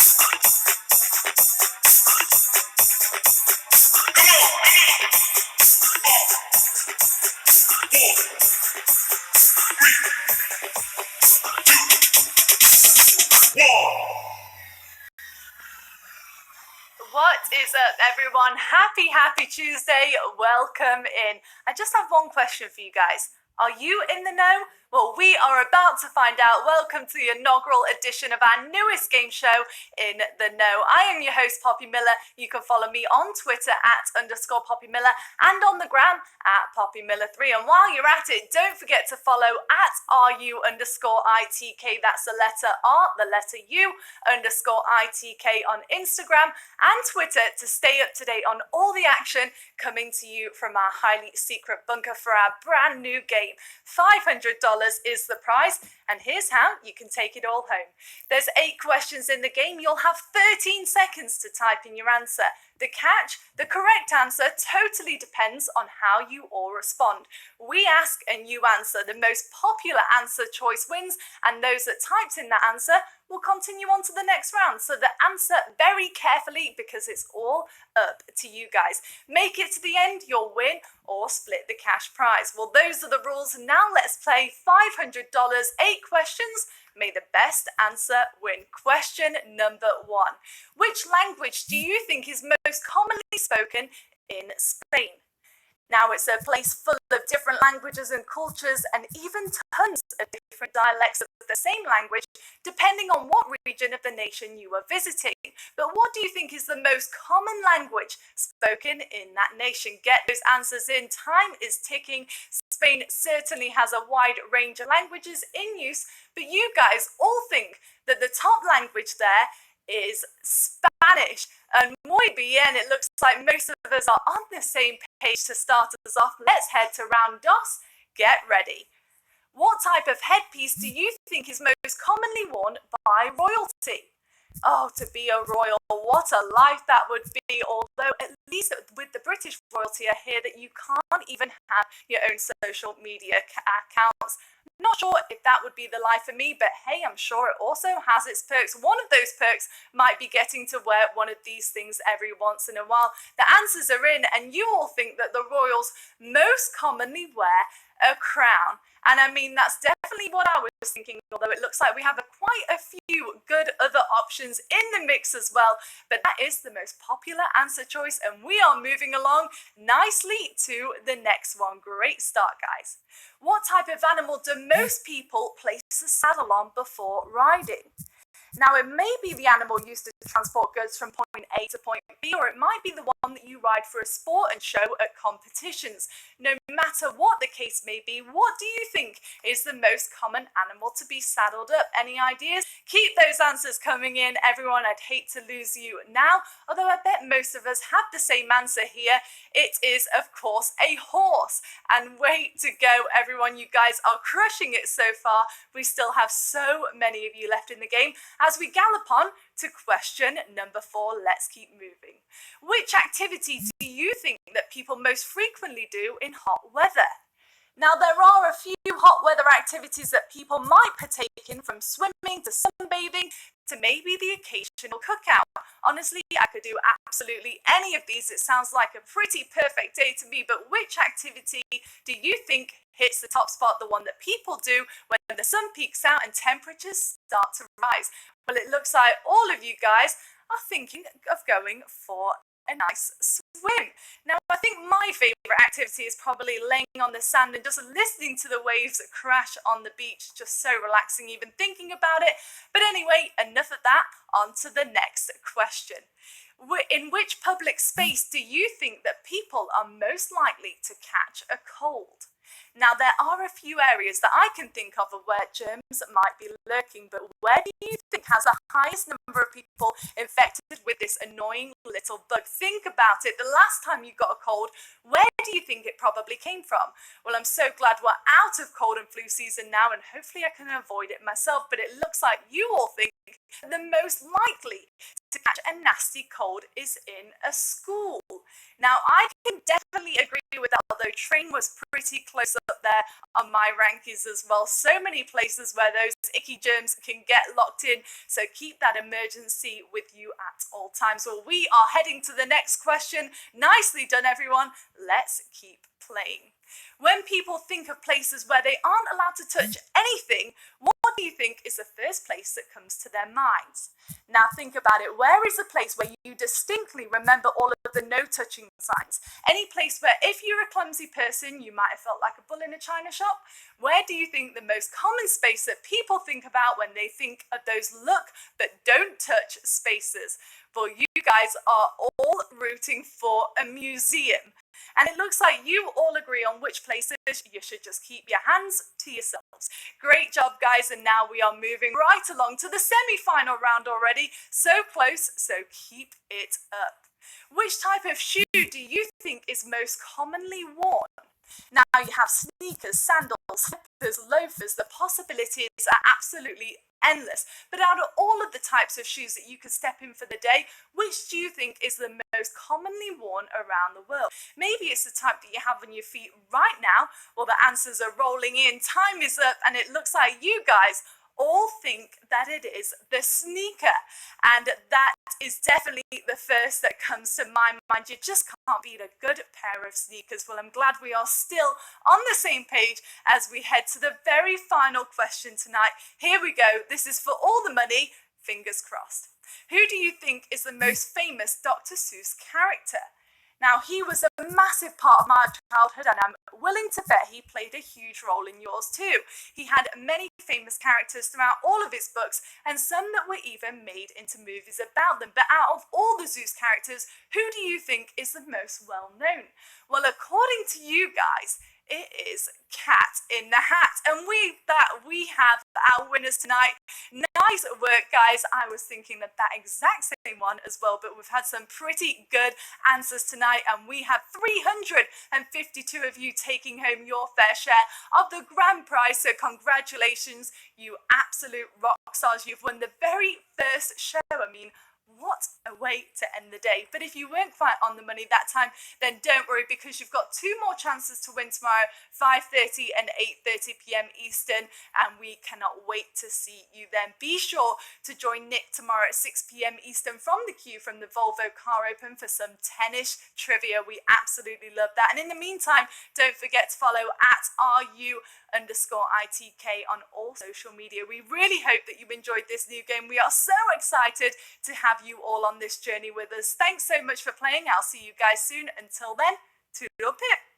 What is up, everyone? Happy Tuesday. Welcome in. I just have one question for you guys. Are you in the know? Well, we are about to find out. Welcome to the inaugural edition of our newest game show, In the Know. I am your host, Poppy Miller. You can follow me on Twitter @_Poppy Miller and on the gram @PoppyMiller3. And while you're at it, don't forget to follow @RU_ITK. That's the letter R, the letter U _ITK on Instagram and Twitter to stay up to date on all the action coming to you from our highly secret bunker for our brand new game. $500 is the prize, and here's how you can take it all home. There's 8 questions in the game. You'll have 13 seconds to type in your answer. The catch, the correct answer totally depends on how you all respond. We ask and you answer. The most popular answer choice wins, and those that typed in that answer will continue on to the next round. So answer very carefully because it's all up to you guys. Make it to the end, you'll win or split the cash prize. Well, those are the rules. Now let's play $500, 8 questions. May the best answer win. Question number 1. Which language do you think is most commonly spoken in Spain? Now, it's a place full of different languages and cultures and even tons of different dialects of the same language, depending on what region of the nation you are visiting. But what do you think is the most common language spoken in that nation? Get those answers in. Time is ticking. Spain certainly has a wide range of languages in use, but you guys all think that the top language there is Spanish. And muy bien, it looks like most of us are on the same page. To start us off, let's head to round dos. Get ready. What type of headpiece do you think is most commonly worn by royalty? Oh, to be a royal, what a life that would be. Although at least with the British royalty, I hear that you can't even have your own social media accounts. Not sure if that would be the life for me, but hey, I'm sure it also has its perks. One of those perks might be getting to wear one of these things every once in a while. The answers are in, and you all think that the royals most commonly wear a crown. And I mean, that's definitely what I was thinking, although it looks like we have quite a few good other options in the mix as well. But that is the most popular answer choice, and we are moving along nicely to the next one. Great start, guys. What type of animal do most people place a saddle on before riding? Now, it may be the animal used to transport goods from point A to point B, or it might be the one that you ride for a sport and show at competitions. No matter what the case may be, what do you think is the most common animal to be saddled up? Any ideas? Keep those answers coming in, everyone. I'd hate to lose you now, although I bet most of us have the same answer here. It is, of course, a horse. And way to go, everyone. You guys are crushing it so far. We still have so many of you left in the game. As we gallop on to question number 4, let's keep moving. Which activity do you think that people most frequently do in hot weather? Now, there are a few hot weather activities that people might partake in, from swimming to sunbathing to maybe the occasional cookout. Honestly, I could do absolutely any of these. It sounds like a pretty perfect day to me, but which activity do you think hits the top spot, the one that people do when the sun peaks out and temperatures start to rise? Well, it looks like all of you guys are thinking of going for a nice swim. Now, I think my favourite activity is probably laying on the sand and just listening to the waves crash on the beach. Just so relaxing even thinking about it. But anyway, enough of that. On to the next question. In which public space do you think that people are most likely to catch a cold? Now, there are a few areas that I can think of where germs might be lurking, but where do you think has the highest number of people infected with this annoying little bug? Think about it. The last time you got a cold, where do you think it probably came from? Well, I'm so glad we're out of cold and flu season now, and hopefully I can avoid it myself, but it looks like you all think the most likely to catch a nasty cold is in a school. Now, I can definitely agree with that, although train was pretty close up there on my rankings as well. So many places where those icky germs can get locked in, so keep that emergency with you at all times. Well, we are heading to the next question. Nicely done, everyone. Let's keep playing. When people think of places where they aren't allowed to touch anything, what do you think is the first place that comes to their minds? Now think about it. Where is a place where you distinctly remember all of the no touching signs? Any place where if you're a clumsy person, you might have felt like a bull in a china shop? Where do you think the most common space that people think about when they think of those look but don't touch spaces? Well, you guys are all rooting for a museum. And it looks like you all agree on which places you should just keep your hands to yourselves. Great job, guys, and now we are moving right along to the semi-final round already. So close, so keep it up. Which type of shoe do you think is most commonly worn? Now you have sneakers, sandals, slippers, loafers. The possibilities are absolutely endless. But out of all of the types of shoes that you could step in for the day, which do you think is the most commonly worn around the world? Maybe it's the type that you have on your feet right now. Well, the answers are rolling in. Time is up, and it looks like you guys all think that it is the sneaker, and that is definitely the first that comes to my mind. You just can't beat a good pair of sneakers. Well, I'm glad we are still on the same page as we head to the very final question tonight. Here we go. This is for all the money. Fingers crossed. Who do you think is the most famous Dr. Seuss character? Now, he was a massive part of my childhood, and I'm willing to bet he played a huge role in yours too. He had many famous characters throughout all of his books, and some that were even made into movies about them. But out of all the Zeus characters, who do you think is the most well known? Well, according to you guys, it is Cat in the Hat. And we have our winners tonight. Nice work, guys. I was thinking that exact same one as well, but we've had some pretty good answers tonight, and we have 352 of you taking home your fair share of the grand prize. So congratulations, you absolute rock stars. You've won the very first show. I mean, what a way to end the day. But if you weren't quite on the money that time, then don't worry, because you've got 2 more chances to win tomorrow, 5:30 and 8:30 p.m. Eastern, and we cannot wait to see you then. Be sure to join Nick tomorrow at 6 p.m. Eastern from the queue from the Volvo Car Open for some tennis trivia. We absolutely love that. And in the meantime, don't forget to follow at @RU_ITK on all social media. We really hope that you enjoyed this new game. We are so excited to have you all on this journey with us. Thanks so much for playing. I'll see you guys soon. Until then, toodle pip.